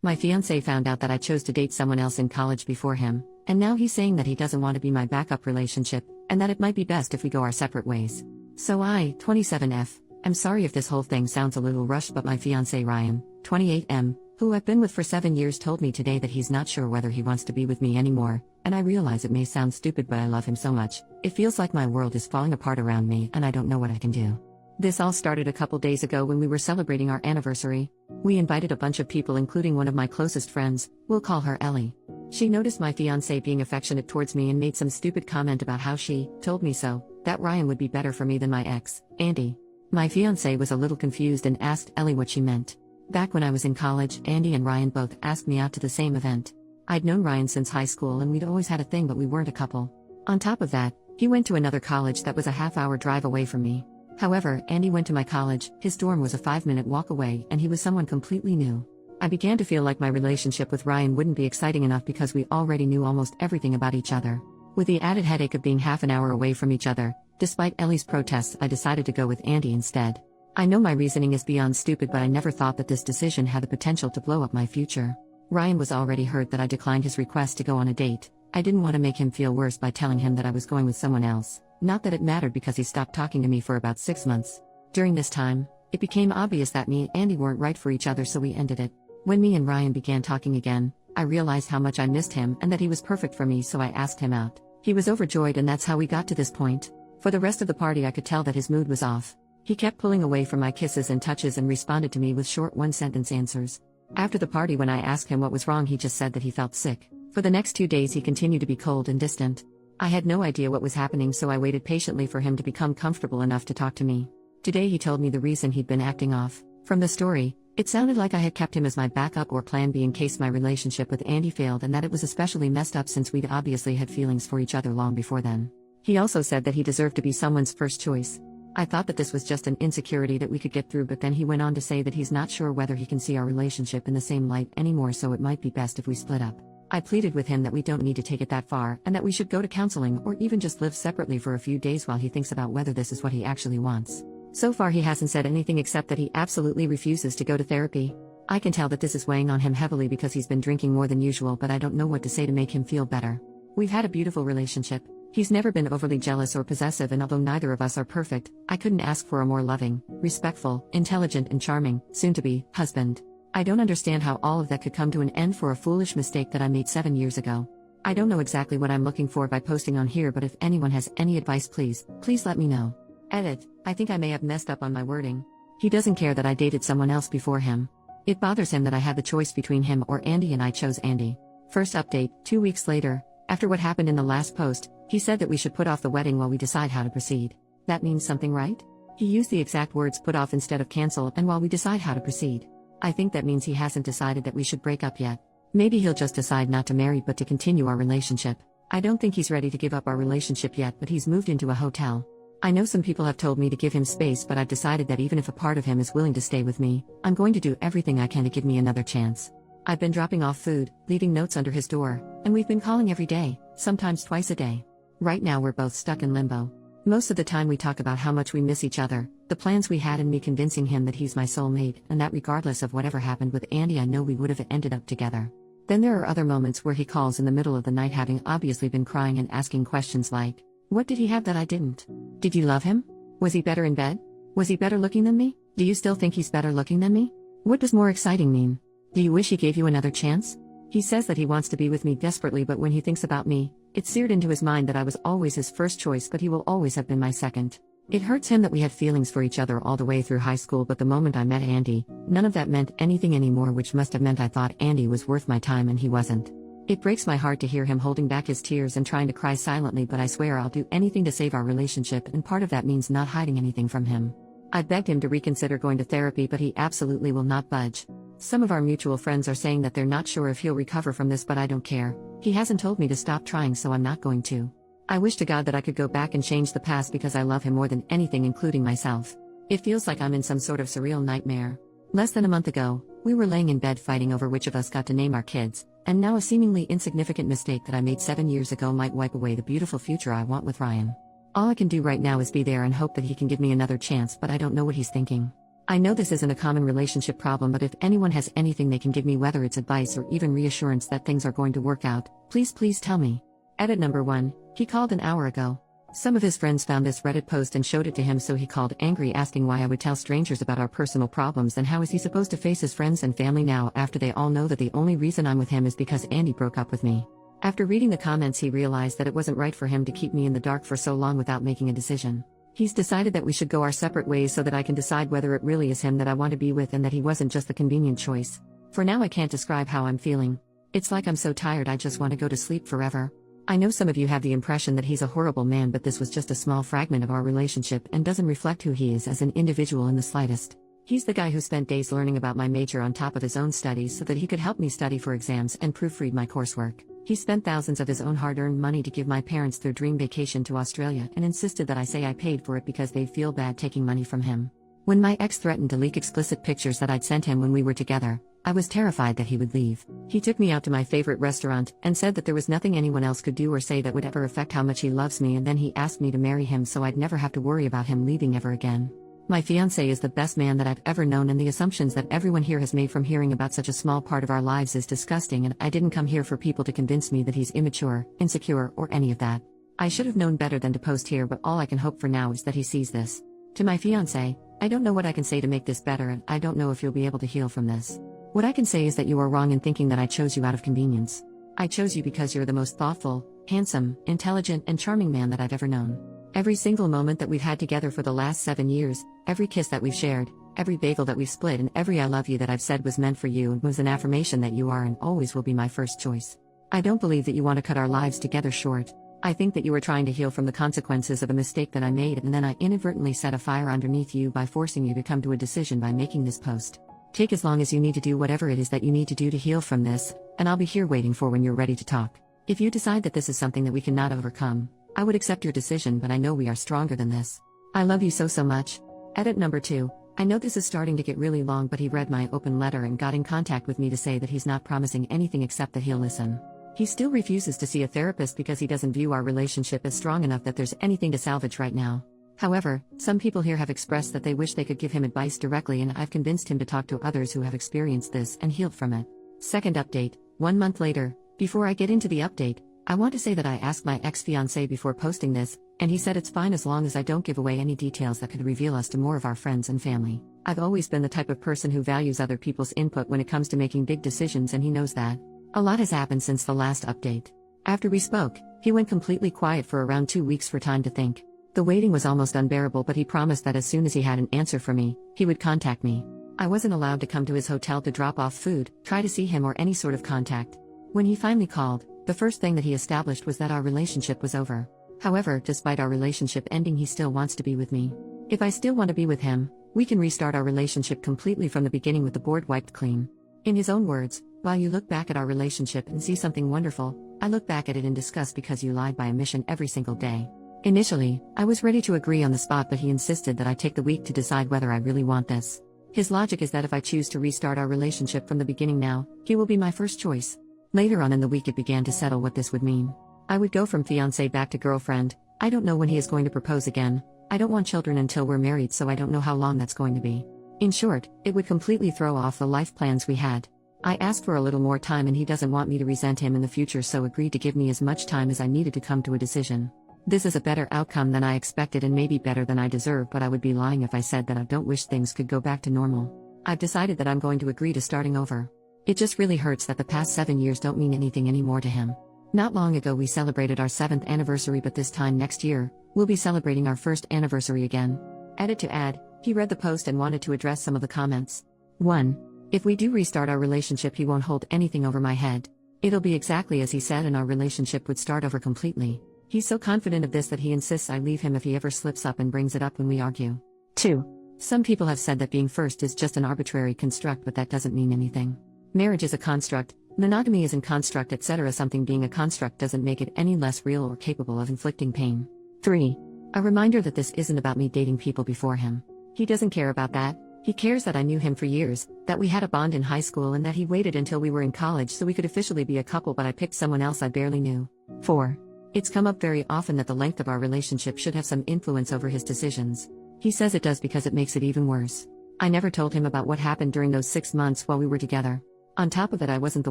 My fiance found out that I chose to date someone else in college before him, and now he's saying that he doesn't want to be my backup relationship, and that it might be best if we go our separate ways. So I, 27F, am sorry if this whole thing sounds a little rushed, but my fiance Ryan, 28M, who I've been with for 7 years, told me today that he's not sure whether he wants to be with me anymore, and I realize it may sound stupid, but I love him so much. It feels like my world is falling apart around me and I don't know what I can do. This all started a couple days ago when we were celebrating our anniversary. We invited a bunch of people, including one of my closest friends, we'll call her Ellie. She noticed my fiancé being affectionate towards me and made some stupid comment about how she told me so, that Ryan would be better for me than my ex, Andy. My fiancé was a little confused and asked Ellie what she meant. Back when I was in college, Andy and Ryan both asked me out to the same event. I'd known Ryan since high school and we'd always had a thing, but we weren't a couple. On top of that, he went to another college that was a half-hour drive away from me. However, Andy went to my college, his dorm was a 5-minute walk away, and he was someone completely new. I began to feel like my relationship with Ryan wouldn't be exciting enough because we already knew almost everything about each other. With the added headache of being half an hour away from each other, despite Ellie's protests, I decided to go with Andy instead. I know my reasoning is beyond stupid, but I never thought that this decision had the potential to blow up my future. Ryan was already hurt that I declined his request to go on a date. I didn't want to make him feel worse by telling him that I was going with someone else. Not that it mattered because he stopped talking to me for about 6 months. During this time, it became obvious that me and Andy weren't right for each other, so we ended it. When me and Ryan began talking again, I realized how much I missed him and that he was perfect for me, so I asked him out. He was overjoyed, and that's how we got to this point. For the rest of the party, I could tell that his mood was off. He kept pulling away from my kisses and touches and responded to me with short one-sentence answers. After the party, when I asked him what was wrong, he just said that he felt sick. For the next 2 days he continued to be cold and distant. I had no idea what was happening, so I waited patiently for him to become comfortable enough to talk to me. Today he told me the reason he'd been acting off. From the story, it sounded like I had kept him as my backup or plan B in case my relationship with Andy failed, and that it was especially messed up since we'd obviously had feelings for each other long before then. He also said that he deserved to be someone's first choice. I thought that this was just an insecurity that we could get through, but then he went on to say that he's not sure whether he can see our relationship in the same light anymore, so it might be best if we split up. I pleaded with him that we don't need to take it that far, and that we should go to counseling or even just live separately for a few days while he thinks about whether this is what he actually wants. So far he hasn't said anything except that he absolutely refuses to go to therapy. I can tell that this is weighing on him heavily because he's been drinking more than usual, but I don't know what to say to make him feel better. We've had a beautiful relationship. He's never been overly jealous or possessive, and although neither of us are perfect, I couldn't ask for a more loving, respectful, intelligent and charming, soon-to-be, husband. I don't understand how all of that could come to an end for a foolish mistake that I made 7 years ago. I don't know exactly what I'm looking for by posting on here, but if anyone has any advice, please let me know. Edit: I think I may have messed up on my wording. He doesn't care that I dated someone else before him. It bothers him that I had the choice between him or Andy, and I chose Andy. First update, 2 weeks later, after what happened in the last post, he said that we should put off the wedding while we decide how to proceed. That means something, right? He used the exact words put off instead of cancel, and while we decide how to proceed. I think that means he hasn't decided that we should break up yet. Maybe he'll just decide not to marry but to continue our relationship. I don't think he's ready to give up our relationship yet, but he's moved into a hotel. I know some people have told me to give him space, but I've decided that even if a part of him is willing to stay with me, I'm going to do everything I can to give me another chance. I've been dropping off food, leaving notes under his door, and we've been calling every day, sometimes twice a day. Right now we're both stuck in limbo. Most of the time we talk about how much we miss each other, the plans we had, and me convincing him that he's my soulmate, and that regardless of whatever happened with Andy, I know we would have ended up together. Then there are other moments where he calls in the middle of the night, having obviously been crying and asking questions like, what did he have that I didn't? Did you love him? Was he better in bed? Was he better looking than me? Do you still think he's better looking than me? What does more exciting mean? Do you wish he gave you another chance? He says that he wants to be with me desperately, but when he thinks about me, it's seared into his mind that I was always his first choice, but he will always have been my second. It hurts him that we had feelings for each other all the way through high school, but the moment I met Andy, none of that meant anything anymore, which must have meant I thought Andy was worth my time and he wasn't. It breaks my heart to hear him holding back his tears and trying to cry silently, but I swear I'll do anything to save our relationship, and part of that means not hiding anything from him. I begged him to reconsider going to therapy, but he absolutely will not budge. Some of our mutual friends are saying that they're not sure if he'll recover from this, but I don't care. He hasn't told me to stop trying, so I'm not going to. I wish to God that I could go back and change the past because I love him more than anything, including myself. It feels like I'm in some sort of surreal nightmare. Less than a month ago, we were laying in bed fighting over which of us got to name our kids, and now a seemingly insignificant mistake that I made 7 years ago might wipe away the beautiful future I want with Ryan. All I can do right now is be there and hope that he can give me another chance, but I don't know what he's thinking. I know this isn't a common relationship problem, but if anyone has anything they can give me, whether it's advice or even reassurance that things are going to work out, please tell me. Edit number 1. He called an hour ago. Some of his friends found this Reddit post and showed it to him, so he called angry, asking why I would tell strangers about our personal problems and how is he supposed to face his friends and family now after they all know that the only reason I'm with him is because Andy broke up with me. After reading the comments, he realized that it wasn't right for him to keep me in the dark for so long without making a decision. He's decided that we should go our separate ways so that I can decide whether it really is him that I want to be with and that he wasn't just the convenient choice. For now, I can't describe how I'm feeling. It's like I'm so tired I just want to go to sleep forever. I know some of you have the impression that he's a horrible man, but this was just a small fragment of our relationship and doesn't reflect who he is as an individual in the slightest. He's the guy who spent days learning about my major on top of his own studies so that he could help me study for exams and proofread my coursework. He spent thousands of his own hard-earned money to give my parents their dream vacation to Australia and insisted that I say I paid for it because they'd feel bad taking money from him. When my ex threatened to leak explicit pictures that I'd sent him when we were together, I was terrified that he would leave. He took me out to my favorite restaurant and said that there was nothing anyone else could do or say that would ever affect how much he loves me, and then he asked me to marry him so I'd never have to worry about him leaving ever again. My fiance is the best man that I've ever known, and the assumptions that everyone here has made from hearing about such a small part of our lives is disgusting, and I didn't come here for people to convince me that he's immature, insecure, or any of that. I should have known better than to post here, but all I can hope for now is that he sees this. To my fiance, I don't know what I can say to make this better, and I don't know if you'll be able to heal from this. What I can say is that you are wrong in thinking that I chose you out of convenience. I chose you because you're the most thoughtful, handsome, intelligent, and charming man that I've ever known. Every single moment that we've had together for the last 7 years, every kiss that we've shared, every bagel that we've split, and every I love you that I've said was meant for you and was an affirmation that you are and always will be my first choice. I don't believe that you want to cut our lives together short. I think that you were trying to heal from the consequences of a mistake that I made, and then I inadvertently set a fire underneath you by forcing you to come to a decision by making this post. Take as long as you need to do whatever it is that you need to do to heal from this, and I'll be here waiting for when you're ready to talk. If you decide that this is something that we cannot overcome, I would accept your decision, but I know we are stronger than this. I love you so much. Edit number 2. I know this is starting to get really long, but he read my open letter and got in contact with me to say that he's not promising anything except that he'll listen. He still refuses to see a therapist because he doesn't view our relationship as strong enough that there's anything to salvage right now. However, some people here have expressed that they wish they could give him advice directly, and I've convinced him to talk to others who have experienced this and healed from it. Second update, 1 month later. Before I get into the update, I want to say that I asked my ex-fiancé before posting this, and he said it's fine as long as I don't give away any details that could reveal us to more of our friends and family. I've always been the type of person who values other people's input when it comes to making big decisions, and he knows that. A lot has happened since the last update. After we spoke, he went completely quiet for around 2 weeks for time to think. The waiting was almost unbearable, but he promised that as soon as he had an answer for me, he would contact me. I wasn't allowed to come to his hotel to drop off food, try to see him, or any sort of contact. When he finally called, the first thing that he established was that our relationship was over. However, despite our relationship ending, he still wants to be with me. If I still want to be with him, we can restart our relationship completely from the beginning with the board wiped clean. In his own words, while you look back at our relationship and see something wonderful, I look back at it in disgust because you lied by omission every single day. Initially, I was ready to agree on the spot, but he insisted that I take the week to decide whether I really want this. His logic is that if I choose to restart our relationship from the beginning now, he will be my first choice. Later on in the week, it began to settle what this would mean. I would go from fiancé back to girlfriend. I don't know when he is going to propose again. I don't want children until we're married, so I don't know how long that's going to be. In short, it would completely throw off the life plans we had. I asked for a little more time, and he doesn't want me to resent him in the future, so agreed to give me as much time as I needed to come to a decision. This is a better outcome than I expected and maybe better than I deserve, but I would be lying if I said that I don't wish things could go back to normal. I've decided that I'm going to agree to starting over. It just really hurts that the past 7 years don't mean anything anymore to him. Not long ago we celebrated our 7th anniversary, but this time next year, we'll be celebrating our 1st anniversary again. Edit to add, he read the post and wanted to address some of the comments. 1. If we do restart our relationship, he won't hold anything over my head. It'll be exactly as he said, and our relationship would start over completely. He's so confident of this that he insists I leave him if he ever slips up and brings it up when we argue. 2. Some people have said that being first is just an arbitrary construct, but that doesn't mean anything. Marriage is a construct, monogamy is a construct, etc. Something being a construct doesn't make it any less real or capable of inflicting pain. 3. A reminder that this isn't about me dating people before him. He doesn't care about that. He cares that I knew him for years, that we had a bond in high school, and that he waited until we were in college so we could officially be a couple, but I picked someone else I barely knew. 4. It's come up very often that the length of our relationship should have some influence over his decisions. He says it does because it makes it even worse. I never told him about what happened during those 6 months while we were together. On top of it, I wasn't the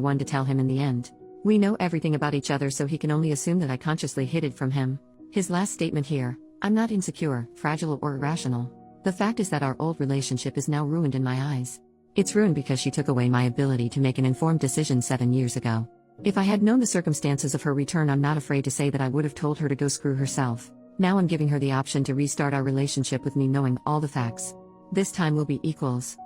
one to tell him in the end. We know everything about each other, so he can only assume that I consciously hid it from him. His last statement here: I'm not insecure, fragile, or irrational. The fact is that our old relationship is now ruined in my eyes. It's ruined because she took away my ability to make an informed decision 7 years ago. If I had known the circumstances of her return, I'm not afraid to say that I would have told her to go screw herself. Now I'm giving her the option to restart our relationship with me, knowing all the facts. This time will be equals.